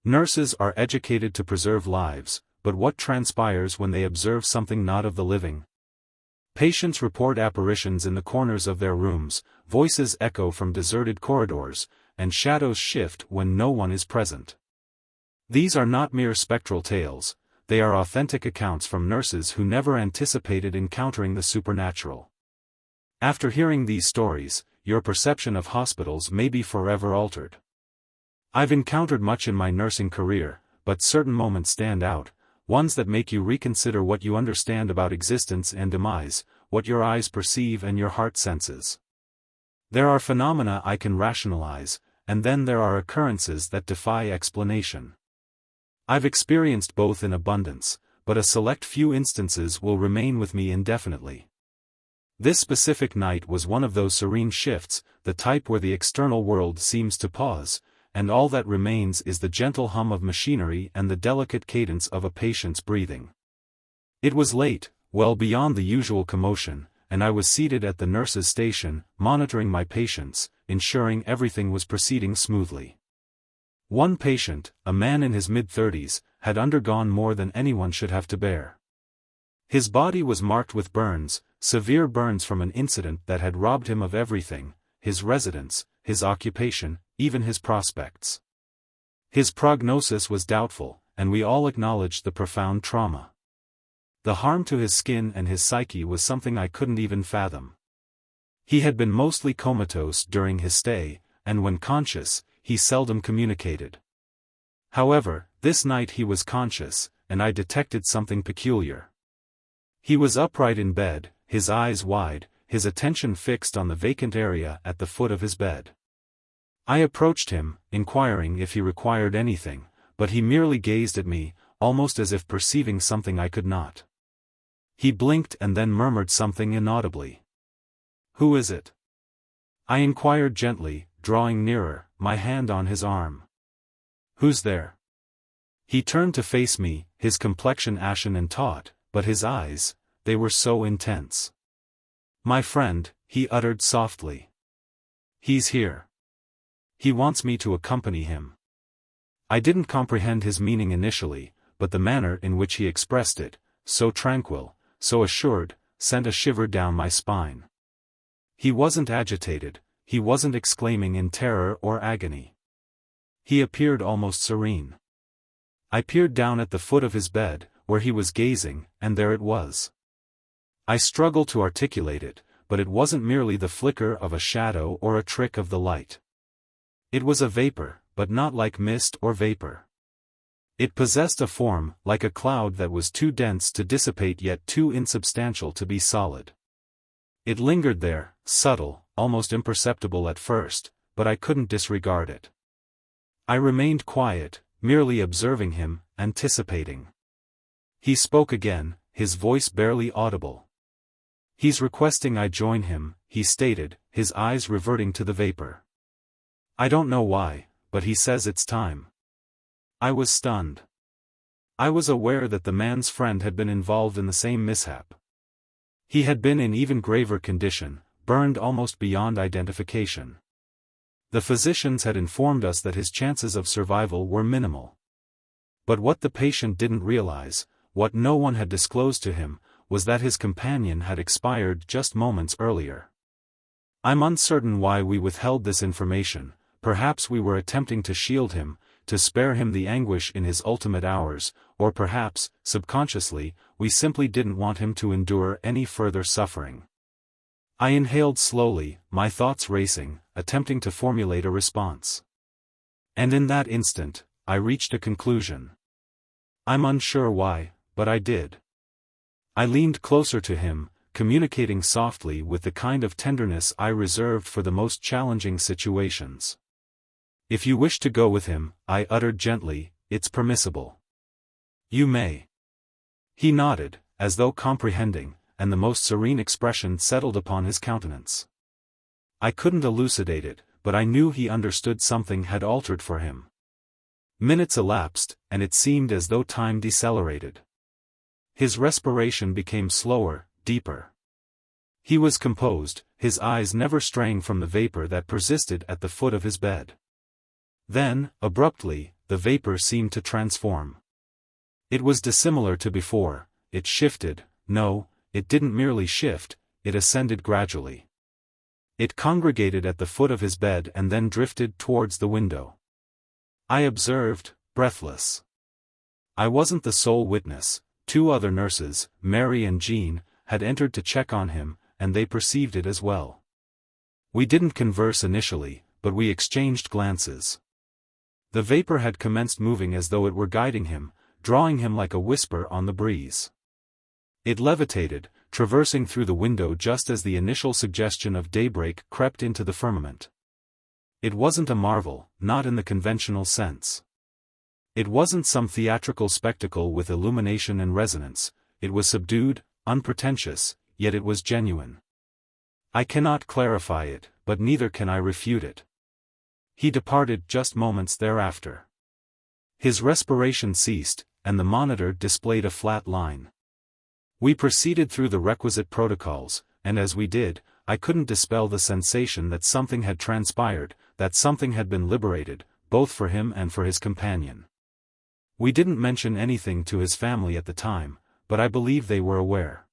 Nurses are educated to preserve lives, but what transpires when they observe something not of the living? Patients report apparitions in the corners of their rooms, voices echo from deserted corridors, and shadows shift when no one is present. These are not mere spectral tales, they are authentic accounts from nurses who never anticipated encountering the supernatural. After hearing these stories, your perception of hospitals may be forever altered. I've encountered much in my nursing career, but certain moments stand out, ones that make you reconsider what you understand about existence and demise, what your eyes perceive and your heart senses. There are phenomena I can rationalize, and then there are occurrences that defy explanation. I've experienced both in abundance, but a select few instances will remain with me indefinitely. This specific night was one of those serene shifts, the type where the external world seems to pause, and all that remains is the gentle hum of machinery and the delicate cadence of a patient's breathing. It was late, well beyond the usual commotion, and I was seated at the nurse's station, monitoring my patients, ensuring everything was proceeding smoothly. One patient, a man in his mid-30s, had undergone more than anyone should have to bear. His body was marked with burns, severe burns from an incident that had robbed him of everything: his residence, his occupation, even his prospects. His prognosis was doubtful, and we all acknowledged the profound trauma. The harm to his skin and his psyche was something I couldn't even fathom. He had been mostly comatose during his stay, and when conscious, he seldom communicated. However, this night he was conscious, and I detected something peculiar. He was upright in bed, his eyes wide, his attention fixed on the vacant area at the foot of his bed. I approached him, inquiring if he required anything, but he merely gazed at me, almost as if perceiving something I could not. He blinked and then murmured something inaudibly. "Who is it?" I inquired gently, drawing nearer, my hand on his arm. "Who's there?" He turned to face me, his complexion ashen and taut, but his eyes, they were so intense. "My friend," he uttered softly. "He's here. He wants me to accompany him." I didn't comprehend his meaning initially, but the manner in which he expressed it, so tranquil, so assured, sent a shiver down my spine. He wasn't agitated, he wasn't exclaiming in terror or agony. He appeared almost serene. I peered down at the foot of his bed, where he was gazing, and there it was. I struggled to articulate it, but it wasn't merely the flicker of a shadow or a trick of the light. It was a vapor, but not like mist or vapor. It possessed a form, like a cloud that was too dense to dissipate yet too insubstantial to be solid. It lingered there, subtle, almost imperceptible at first, but I couldn't disregard it. I remained quiet, merely observing him, anticipating. He spoke again, his voice barely audible. "He's requesting I join him," he stated, his eyes reverting to the vapor. "I don't know why, but he says it's time." I was stunned. I was aware that the man's friend had been involved in the same mishap. He had been in even graver condition, burned almost beyond identification. The physicians had informed us that his chances of survival were minimal. But what the patient didn't realize, what no one had disclosed to him, was that his companion had expired just moments earlier. I'm uncertain why we withheld this information. Perhaps we were attempting to shield him, to spare him the anguish in his ultimate hours, or perhaps, subconsciously, we simply didn't want him to endure any further suffering. I inhaled slowly, my thoughts racing, attempting to formulate a response. And in that instant, I reached a conclusion. I'm unsure why, but I did. I leaned closer to him, communicating softly with the kind of tenderness I reserved for the most challenging situations. "If you wish to go with him," I uttered gently, "it's permissible. You may." He nodded, as though comprehending, and the most serene expression settled upon his countenance. I couldn't elucidate it, but I knew he understood something had altered for him. Minutes elapsed, and it seemed as though time decelerated. His respiration became slower, deeper. He was composed, his eyes never straying from the vapor that persisted at the foot of his bed. Then, abruptly, the vapor seemed to transform. It was dissimilar to before, it shifted. No, it didn't merely shift, it ascended gradually. It congregated at the foot of his bed and then drifted towards the window. I observed, breathless. I wasn't the sole witness. 2 other nurses, Mary and Jean, had entered to check on him, and they perceived it as well. We didn't converse initially, but we exchanged glances. The vapor had commenced moving as though it were guiding him, drawing him like a whisper on the breeze. It levitated, traversing through the window just as the initial suggestion of daybreak crept into the firmament. It wasn't a marvel, not in the conventional sense. It wasn't some theatrical spectacle with illumination and resonance, it was subdued, unpretentious, yet it was genuine. I cannot clarify it, but neither can I refute it. He departed just moments thereafter. His respiration ceased, and the monitor displayed a flat line. We proceeded through the requisite protocols, and as we did, I couldn't dispel the sensation that something had transpired, that something had been liberated, both for him and for his companion. We didn't mention anything to his family at the time, but I believe they were aware.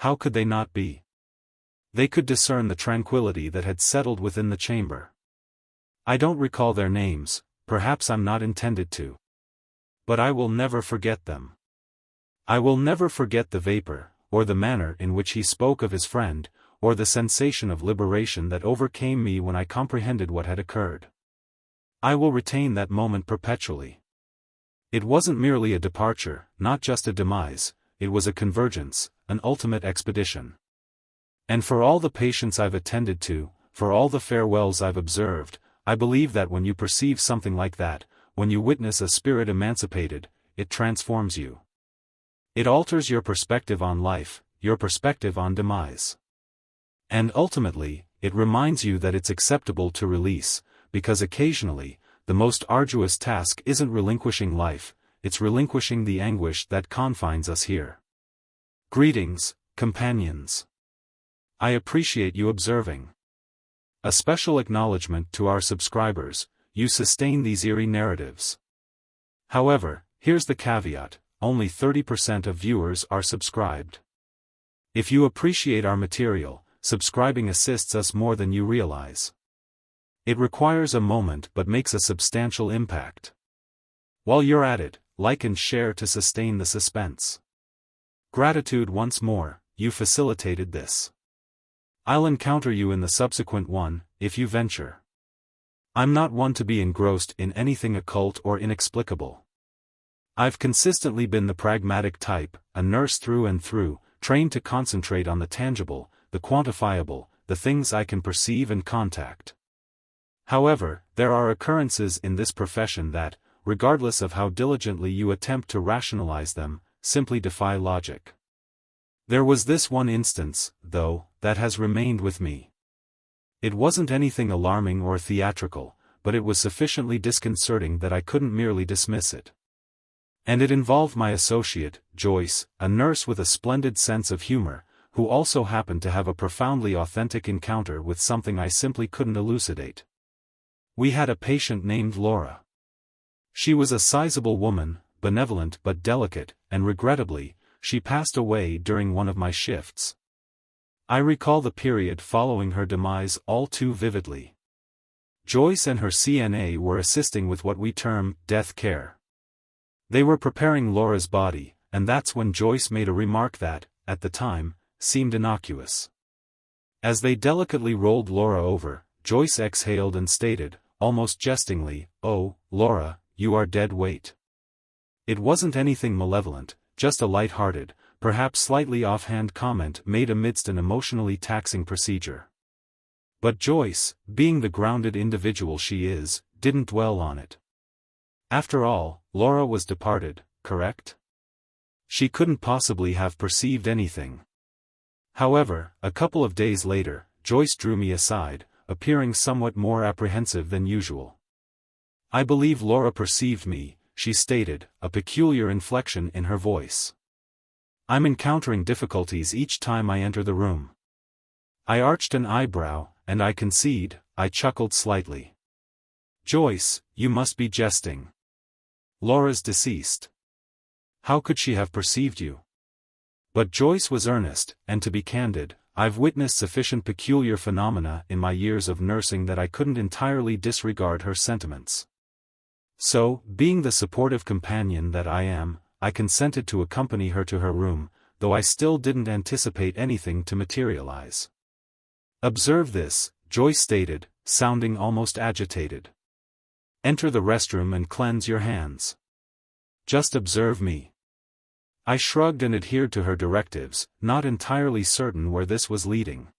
How could they not be? They could discern the tranquility that had settled within the chamber. I don't recall their names, perhaps I'm not intended to. But I will never forget them. I will never forget the vapor, or the manner in which he spoke of his friend, or the sensation of liberation that overcame me when I comprehended what had occurred. I will retain that moment perpetually. It wasn't merely a departure, not just a demise, it was a convergence, an ultimate expedition. And for all the patients I've attended to, for all the farewells I've observed, I believe that when you perceive something like that, when you witness a spirit emancipated, it transforms you. It alters your perspective on life, your perspective on demise. And ultimately, it reminds you that it's acceptable to release, because occasionally, the most arduous task isn't relinquishing life, it's relinquishing the anguish that confines us here. Greetings, companions. I appreciate you observing. A special acknowledgement to our subscribers, you sustain these eerie narratives. However, here's the caveat, only 30% of viewers are subscribed. If you appreciate our material, subscribing assists us more than you realize. It requires a moment but makes a substantial impact. While you're at it, like and share to sustain the suspense. Gratitude once more, you facilitated this. I'll encounter you in the subsequent one, if you venture. I'm not one to be engrossed in anything occult or inexplicable. I've consistently been the pragmatic type, a nurse through and through, trained to concentrate on the tangible, the quantifiable, the things I can perceive and contact. However, there are occurrences in this profession that, regardless of how diligently you attempt to rationalize them, simply defy logic. There was this one instance, though, that has remained with me. It wasn't anything alarming or theatrical, but it was sufficiently disconcerting that I couldn't merely dismiss it. And it involved my associate, Joyce, a nurse with a splendid sense of humor, who also happened to have a profoundly authentic encounter with something I simply couldn't elucidate. We had a patient named Laura. She was a sizable woman, benevolent but delicate, and regrettably, she passed away during one of my shifts. I recall the period following her demise all too vividly. Joyce and her CNA were assisting with what we term death care. They were preparing Laura's body, and that's when Joyce made a remark that, at the time, seemed innocuous. As they delicately rolled Laura over, Joyce exhaled and stated, almost jestingly, "Oh, Laura, you are dead weight." It wasn't anything malevolent, just a light-hearted, perhaps slightly offhand comment made amidst an emotionally taxing procedure. But Joyce, being the grounded individual she is, didn't dwell on it. After all, Laura was departed, correct? She couldn't possibly have perceived anything. However, a couple of days later, Joyce drew me aside, appearing somewhat more apprehensive than usual. "I believe Laura perceived me," she stated, a peculiar inflection in her voice. "I'm encountering difficulties each time I enter the room." I arched an eyebrow, and I concede, I chuckled slightly. "Joyce, you must be jesting." Laura's deceased. How could she have perceived you? But Joyce was earnest, and to be candid, I've witnessed sufficient peculiar phenomena in my years of nursing that I couldn't entirely disregard her sentiments. So, being the supportive companion that I am, I consented to accompany her to her room, though I still didn't anticipate anything to materialize. "Observe this," Joyce stated, sounding almost agitated. "Enter the restroom and cleanse your hands. Just observe me." I shrugged and adhered to her directives, not entirely certain where this was leading.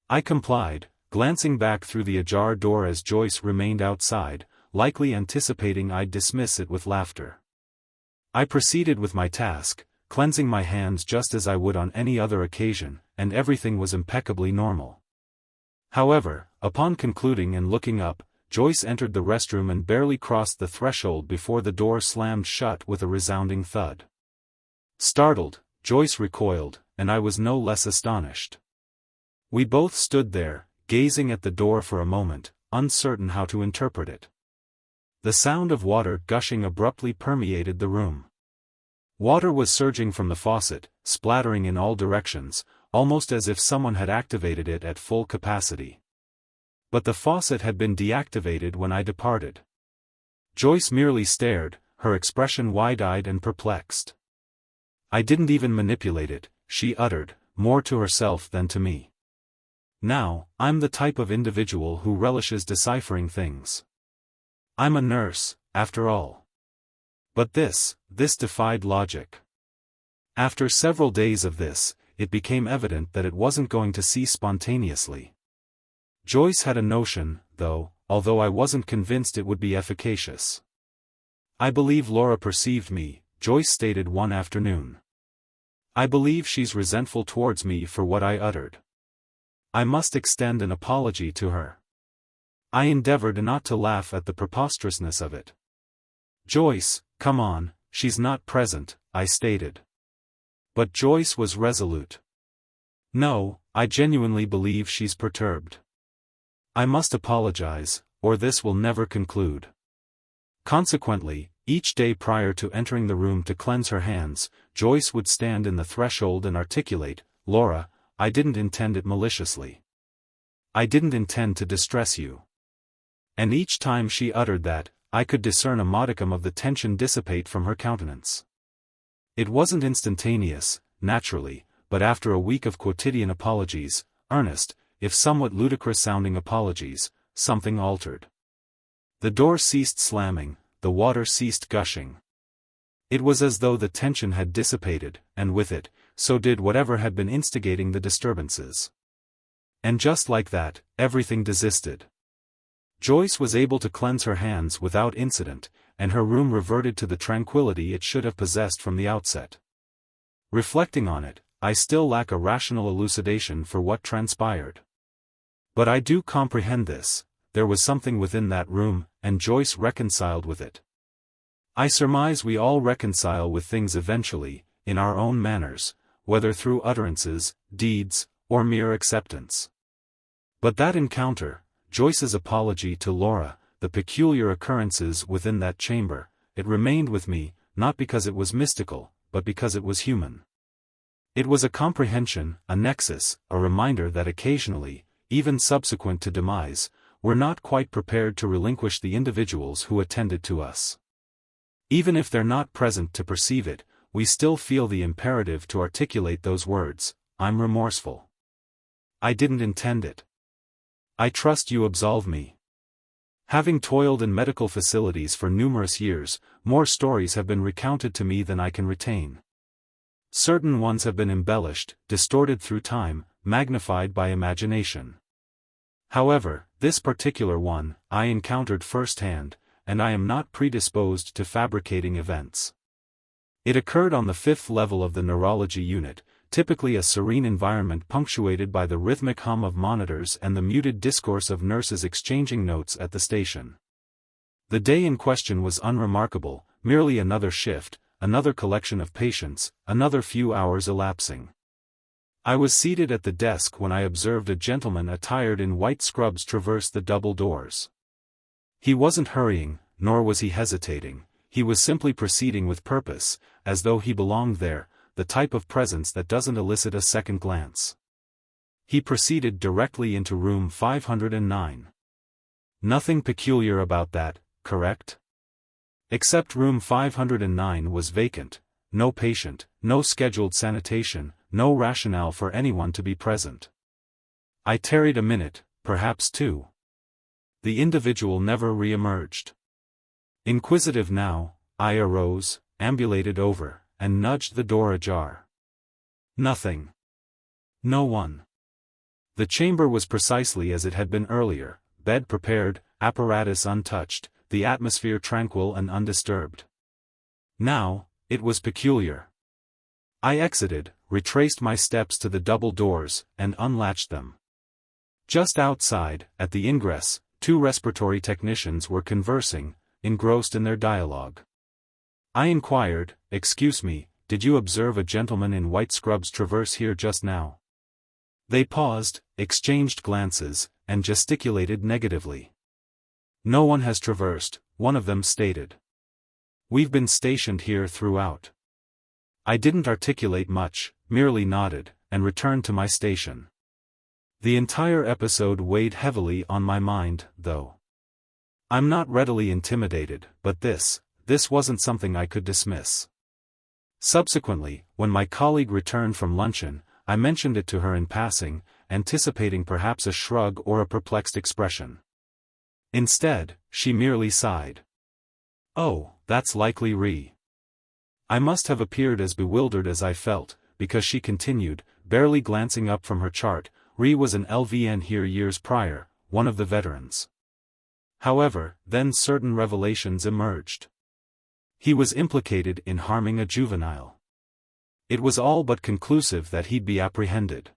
I complied, glancing back through the ajar door as Joyce remained outside, likely anticipating I'd dismiss it with laughter. I proceeded with my task, cleansing my hands just as I would on any other occasion, and everything was impeccably normal. However, upon concluding and looking up, Joyce entered the restroom and barely crossed the threshold before the door slammed shut with a resounding thud. Startled, Joyce recoiled, and I was no less astonished. We both stood there, gazing at the door for a moment, uncertain how to interpret it. The sound of water gushing abruptly permeated the room. Water was surging from the faucet, splattering in all directions, almost as if someone had activated it at full capacity. But the faucet had been deactivated when I departed. Joyce merely stared, her expression wide-eyed and perplexed. "I didn't even manipulate it," she uttered, more to herself than to me. Now, I'm the type of individual who relishes deciphering things. I'm a nurse, after all. But this defied logic. After several days of this, it became evident that it wasn't going to cease spontaneously. Joyce had a notion, though, although I wasn't convinced it would be efficacious. "I believe Laura perceived me," Joyce stated one afternoon. "I believe she's resentful towards me for what I uttered. I must extend an apology to her." I endeavored not to laugh at the preposterousness of it. "Joyce, come on, she's not present," I stated. But Joyce was resolute. "No, I genuinely believe she's perturbed. I must apologize, or this will never conclude." Consequently, each day prior to entering the room to cleanse her hands, Joyce would stand in the threshold and articulate, "Laura, I didn't intend it maliciously. I didn't intend to distress you." And each time she uttered that, I could discern a modicum of the tension dissipate from her countenance. It wasn't instantaneous, naturally, but after a week of quotidian apologies, earnest, if somewhat ludicrous-sounding apologies, something altered. The door ceased slamming, the water ceased gushing. It was as though the tension had dissipated, and with it, so did whatever had been instigating the disturbances. And just like that, everything desisted. Joyce was able to cleanse her hands without incident, and her room reverted to the tranquility it should have possessed from the outset. Reflecting on it, I still lack a rational elucidation for what transpired. But I do comprehend this: there was something within that room, and Joyce reconciled with it. I surmise we all reconcile with things eventually, in our own manners, whether through utterances, deeds, or mere acceptance. But that encounter, Joyce's apology to Laura, the peculiar occurrences within that chamber, it remained with me, not because it was mystical, but because it was human. It was a comprehension, a nexus, a reminder that occasionally, even subsequent to demise, we're not quite prepared to relinquish the individuals who attended to us. Even if they're not present to perceive it, we still feel the imperative to articulate those words: "I'm remorseful. I didn't intend it. I trust you absolve me." Having toiled in medical facilities for numerous years, more stories have been recounted to me than I can retain. Certain ones have been embellished, distorted through time, magnified by imagination. However, this particular one, I encountered firsthand, and I am not predisposed to fabricating events. It occurred on the 5th level of the neurology unit, typically a serene environment punctuated by the rhythmic hum of monitors and the muted discourse of nurses exchanging notes at the station. The day in question was unremarkable, merely another shift, another collection of patients, another few hours elapsing. I was seated at the desk when I observed a gentleman attired in white scrubs traverse the double doors. He wasn't hurrying, nor was he hesitating. he was simply proceeding with purpose, as though he belonged there, the type of presence that doesn't elicit a second glance. He proceeded directly into room 509. Nothing peculiar about that, correct? Except room 509 was vacant, no patient, no scheduled sanitation, no rationale for anyone to be present. I tarried a minute, perhaps two. The individual never re-emerged. Inquisitive now, I arose, ambulated over, and nudged the door ajar. Nothing. No one. The chamber was precisely as it had been earlier, bed prepared, apparatus untouched, the atmosphere tranquil and undisturbed. Now, it was peculiar. I exited, retraced my steps to the double doors, and unlatched them. Just outside, at the ingress, two respiratory technicians were conversing, engrossed in their dialogue. I inquired, "Excuse me, did you observe a gentleman in white scrubs traverse here just now?" They paused, exchanged glances, and gesticulated negatively. "No one has traversed," one of them stated. "We've been stationed here throughout." I didn't articulate much, merely nodded, and returned to my station. The entire episode weighed heavily on my mind, though. I'm not readily intimidated, but this wasn't something I could dismiss. Subsequently, when my colleague returned from luncheon, I mentioned it to her in passing, anticipating perhaps a shrug or a perplexed expression. Instead, she merely sighed. "Oh, that's likely re." I must have appeared as bewildered as I felt, because she continued, barely glancing up from her chart, "Re was an LVN here years prior, one of the veterans." However, then certain revelations emerged. He was implicated in harming a juvenile. It was all but conclusive that he'd be apprehended.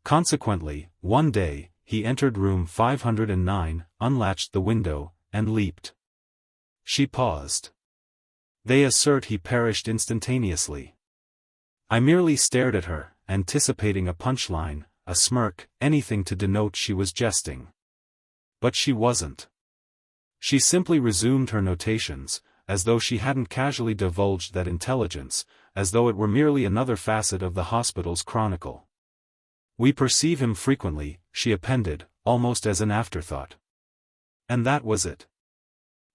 Consequently, one day, he entered room 509, unlatched the window, and leaped. She paused. "They assert he perished instantaneously." I merely stared at her, anticipating a punchline, a smirk, anything to denote she was jesting. But she wasn't. She simply resumed her notations, as though she hadn't casually divulged that intelligence, as though it were merely another facet of the hospital's chronicle. "We perceive him frequently," she appended, almost as an afterthought. And that was it.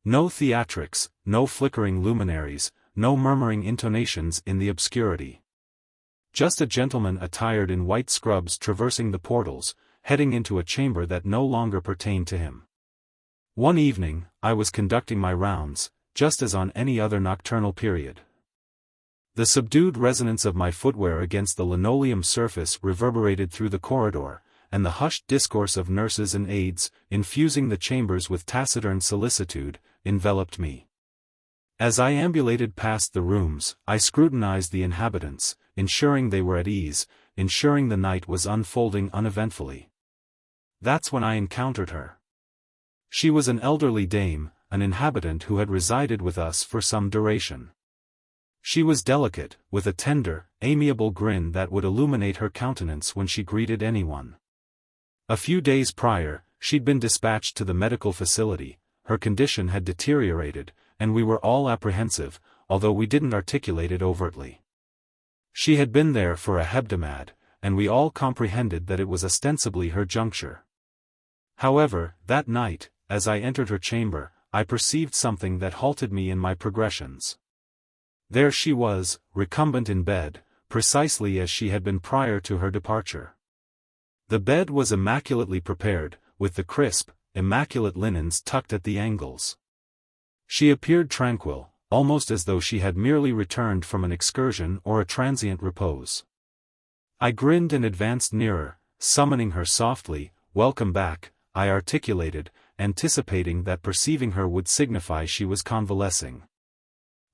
No theatrics, no flickering luminaries, no murmuring intonations in the obscurity. Just a gentleman attired in white scrubs traversing the portals, heading into a chamber that no longer pertained to him. One evening, I was conducting my rounds, just as on any other nocturnal period. The subdued resonance of my footwear against the linoleum surface reverberated through the corridor, and the hushed discourse of nurses and aides, infusing the chambers with taciturn solicitude, enveloped me. As I ambulated past the rooms, I scrutinized the inhabitants, ensuring they were at ease, ensuring the night was unfolding uneventfully. That's when I encountered her. She was an elderly dame, an inhabitant who had resided with us for some duration. She was delicate, with a tender, amiable grin that would illuminate her countenance when she greeted anyone. A few days prior, she'd been dispatched to the medical facility, her condition had deteriorated, and we were all apprehensive, although we didn't articulate it overtly. She had been there for a hebdomad, and we all comprehended that it was ostensibly her juncture. However, that night, as I entered her chamber, I perceived something that halted me in my progressions. There she was, recumbent in bed, precisely as she had been prior to her departure. The bed was immaculately prepared, with the crisp, immaculate linens tucked at the angles. She appeared tranquil, almost as though she had merely returned from an excursion or a transient repose. I grinned and advanced nearer, summoning her softly. "Welcome back," I articulated, anticipating that perceiving her would signify she was convalescing.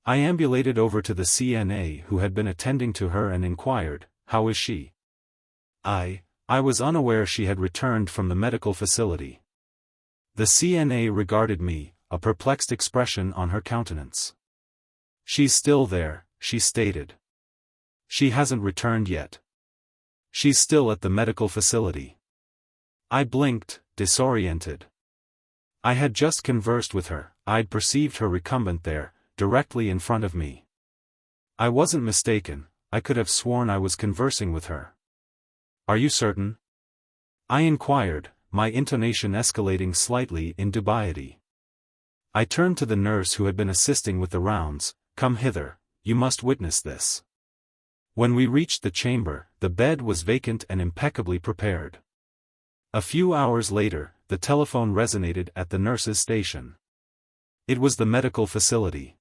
I ambulated over to the CNA who had been attending to her and inquired, "How is she?" I was unaware she had returned from the medical facility. The CNA regarded me, a perplexed expression on her countenance. "She's still there," she stated. "She hasn't returned yet. She's still at the medical facility." I blinked, disoriented. I had just conversed with her, I'd perceived her recumbent there, directly in front of me. I wasn't mistaken, I could have sworn I was conversing with her. "Are you certain?" I inquired, my intonation escalating slightly in dubiety. I turned to the nurse who had been assisting with the rounds. "Come hither, you must witness this." When we reached the chamber, the bed was vacant and impeccably prepared. A few hours later, the telephone resonated at the nurse's station. It was the medical facility.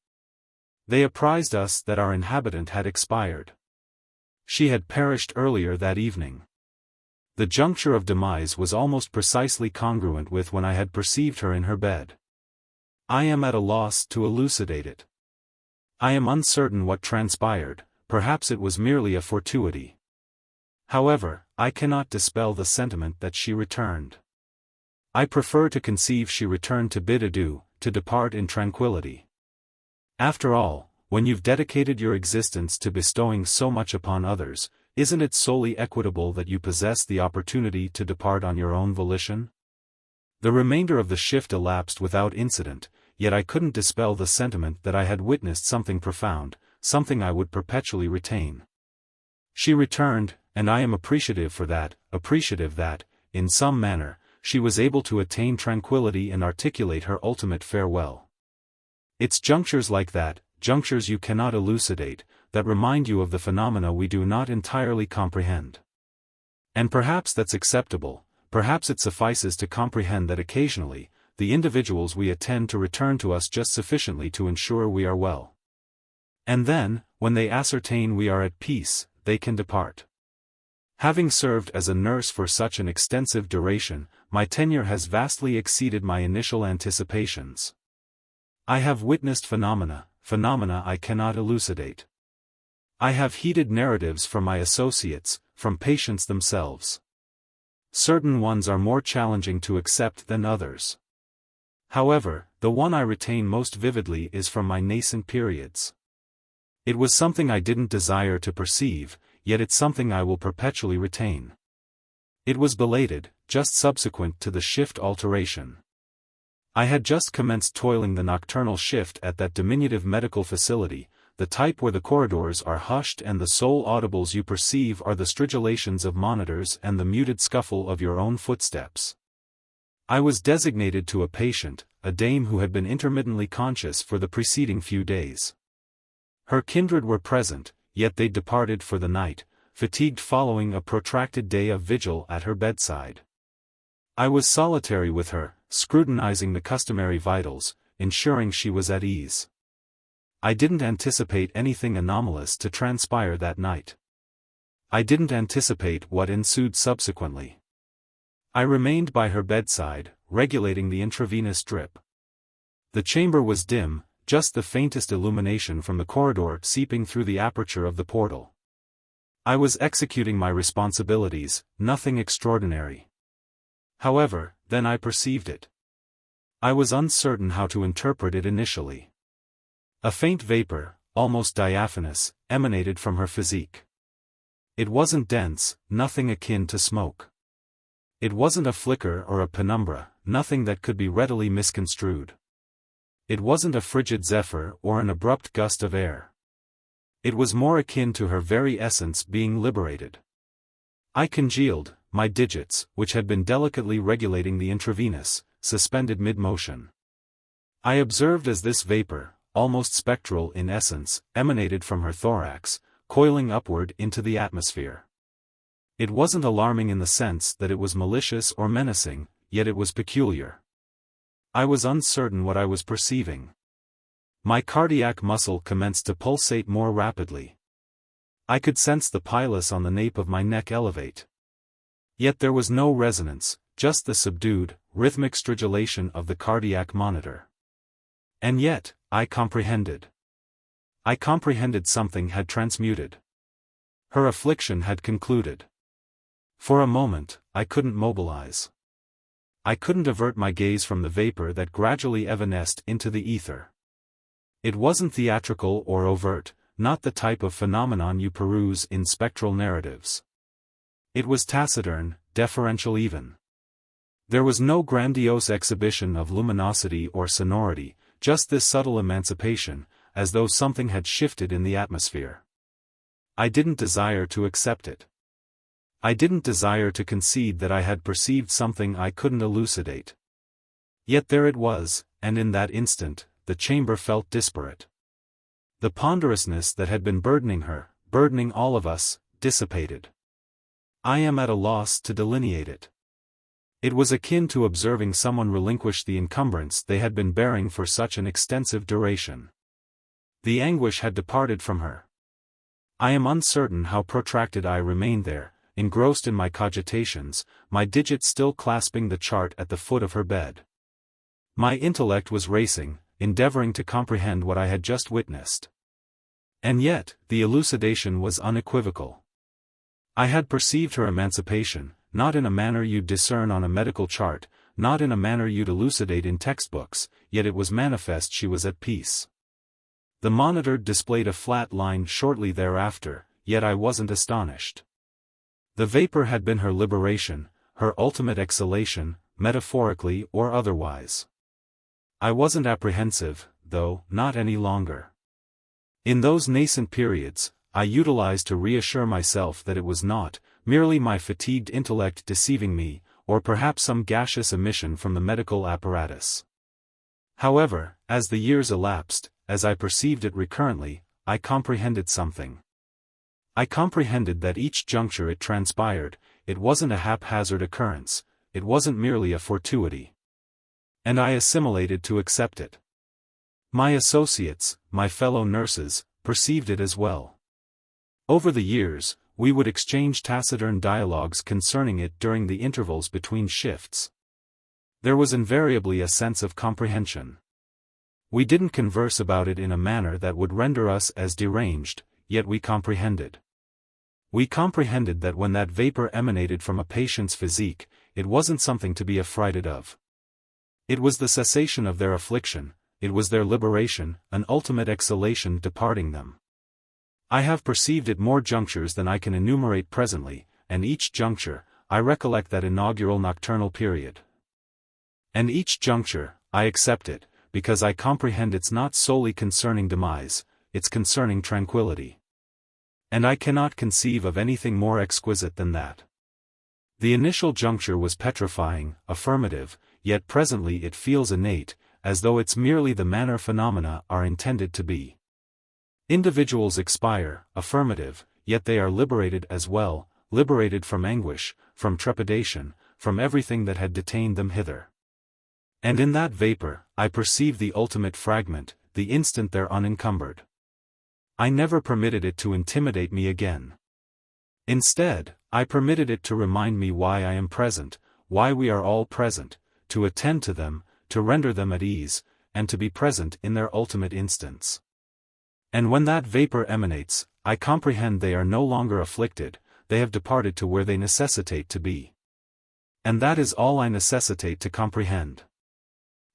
They apprised us that our inhabitant had expired. She had perished earlier that evening. The juncture of demise was almost precisely congruent with when I had perceived her in her bed. I am at a loss to elucidate it. I am uncertain what transpired, perhaps it was merely a fortuity. However, I cannot dispel the sentiment that she returned. I prefer to conceive she returned to bid adieu, to depart in tranquility. After all, when you've dedicated your existence to bestowing so much upon others, isn't it solely equitable that you possess the opportunity to depart on your own volition? The remainder of the shift elapsed without incident, yet I couldn't dispel the sentiment that I had witnessed something profound, something I would perpetually retain. She returned, and I am appreciative for that, appreciative that, in some manner, she was able to attain tranquility and articulate her ultimate farewell. It's junctures like that, junctures you cannot elucidate, that remind you of the phenomena we do not entirely comprehend. And perhaps that's acceptable, perhaps it suffices to comprehend that occasionally, the individuals we attend to return to us just sufficiently to ensure we are well. And then, when they ascertain we are at peace, they can depart. Having served as a nurse for such an extensive duration, my tenure has vastly exceeded my initial anticipations. I have witnessed phenomena I cannot elucidate. I have heeded narratives from my associates, from patients themselves. Certain ones are more challenging to accept than others. However, the one I retain most vividly is from my nascent periods. It was something I didn't desire to perceive, yet it's something I will perpetually retain. It was belated, just subsequent to the shift alteration. I had just commenced toiling the nocturnal shift at that diminutive medical facility, the type where the corridors are hushed and the sole audibles you perceive are the stridulations of monitors and the muted scuffle of your own footsteps. I was designated to a patient, a dame who had been intermittently conscious for the preceding few days. Her kindred were present, yet they departed for the night, fatigued following a protracted day of vigil at her bedside. I was solitary with her, scrutinizing the customary vitals, ensuring she was at ease. I didn't anticipate anything anomalous to transpire that night. I didn't anticipate what ensued subsequently. I remained by her bedside, regulating the intravenous drip. The chamber was dim, just the faintest illumination from the corridor seeping through the aperture of the portal. I was executing my responsibilities, nothing extraordinary. However, then I perceived it. I was uncertain how to interpret it initially. A faint vapor, almost diaphanous, emanated from her physique. It wasn't dense, nothing akin to smoke. It wasn't a flicker or a penumbra, nothing that could be readily misconstrued. It wasn't a frigid zephyr or an abrupt gust of air. It was more akin to her very essence being liberated. I congealed, my digits, which had been delicately regulating the intravenous, suspended mid-motion. I observed as this vapor, almost spectral in essence, emanated from her thorax, coiling upward into the atmosphere. It wasn't alarming in the sense that it was malicious or menacing, yet it was peculiar. I was uncertain what I was perceiving. My cardiac muscle commenced to pulsate more rapidly. I could sense the pilus on the nape of my neck elevate. Yet there was no resonance, just the subdued, rhythmic stridulation of the cardiac monitor. And yet, I comprehended. I comprehended something had transmuted. Her affliction had concluded. For a moment, I couldn't mobilize. I couldn't avert my gaze from the vapor that gradually evanesced into the ether. It wasn't theatrical or overt, not the type of phenomenon you peruse in spectral narratives. It was taciturn, deferential even. There was no grandiose exhibition of luminosity or sonority, just this subtle emancipation, as though something had shifted in the atmosphere. I didn't desire to accept it. I didn't desire to concede that I had perceived something I couldn't elucidate. Yet there it was, and in that instant, the chamber felt disparate. The ponderousness that had been burdening her, burdening all of us, dissipated. I am at a loss to delineate it. It was akin to observing someone relinquish the encumbrance they had been bearing for such an extensive duration. The anguish had departed from her. I am uncertain how protracted I remained there, engrossed in my cogitations, my digits still clasping the chart at the foot of her bed. My intellect was racing, endeavoring to comprehend what I had just witnessed. And yet, the elucidation was unequivocal. I had perceived her emancipation, not in a manner you'd discern on a medical chart, not in a manner you'd elucidate in textbooks, yet it was manifest she was at peace. The monitor displayed a flat line shortly thereafter, yet I wasn't astonished. The vapor had been her liberation, her ultimate exhalation, metaphorically or otherwise. I wasn't apprehensive, though, not any longer. In those nascent periods, I utilized to reassure myself that it was not merely my fatigued intellect deceiving me, or perhaps some gaseous emission from the medical apparatus. However, as the years elapsed, as I perceived it recurrently, I comprehended something. I comprehended that each juncture it transpired, it wasn't a haphazard occurrence, it wasn't merely a fortuity. And I assimilated to accept it. My associates, my fellow nurses, perceived it as well. Over the years, we would exchange taciturn dialogues concerning it during the intervals between shifts. There was invariably a sense of comprehension. We didn't converse about it in a manner that would render us as deranged, yet we comprehended. We comprehended that when that vapor emanated from a patient's physique, it wasn't something to be affrighted of. It was the cessation of their affliction, it was their liberation, an ultimate exhalation departing them. I have perceived it more junctures than I can enumerate presently, and each juncture, I recollect that inaugural nocturnal period. And each juncture, I accept it, because I comprehend it's not solely concerning demise, it's concerning tranquility. And I cannot conceive of anything more exquisite than that. The initial juncture was petrifying, affirmative, yet presently it feels innate, as though it's merely the manner phenomena are intended to be. Individuals expire, affirmative, yet they are liberated as well, liberated from anguish, from trepidation, from everything that had detained them hither. And in that vapor, I perceive the ultimate fragment, the instant they're unencumbered. I never permitted it to intimidate me again. Instead, I permitted it to remind me why I am present, why we are all present, to attend to them, to render them at ease, and to be present in their ultimate instance. And when that vapor emanates, I comprehend they are no longer afflicted, they have departed to where they necessitate to be. And that is all I necessitate to comprehend.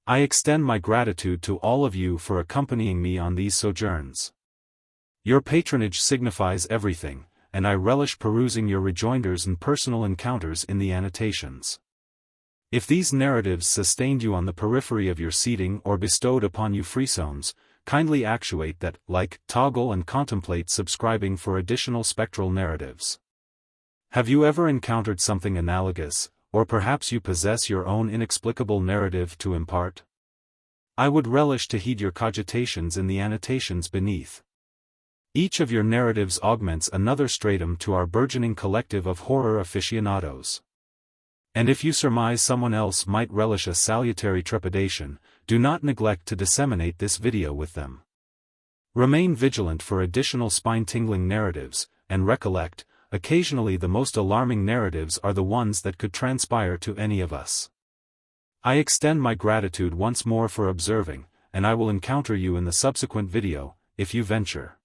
I extend my gratitude to all of you for accompanying me on these sojourns. Your patronage signifies everything, and I relish perusing your rejoinders and personal encounters in the annotations. If these narratives sustained you on the periphery of your seating or bestowed upon you frisones, kindly actuate that like toggle and contemplate subscribing for additional spectral narratives. Have you ever encountered something analogous, or perhaps you possess your own inexplicable narrative to impart? I would relish to heed your cogitations in the annotations beneath. Each of your narratives augments another stratum to our burgeoning collective of horror aficionados. And if you surmise someone else might relish a salutary trepidation, do not neglect to disseminate this video with them. Remain vigilant for additional spine-tingling narratives, and recollect, occasionally the most alarming narratives are the ones that could transpire to any of us. I extend my gratitude once more for observing, and I will encounter you in the subsequent video, if you venture.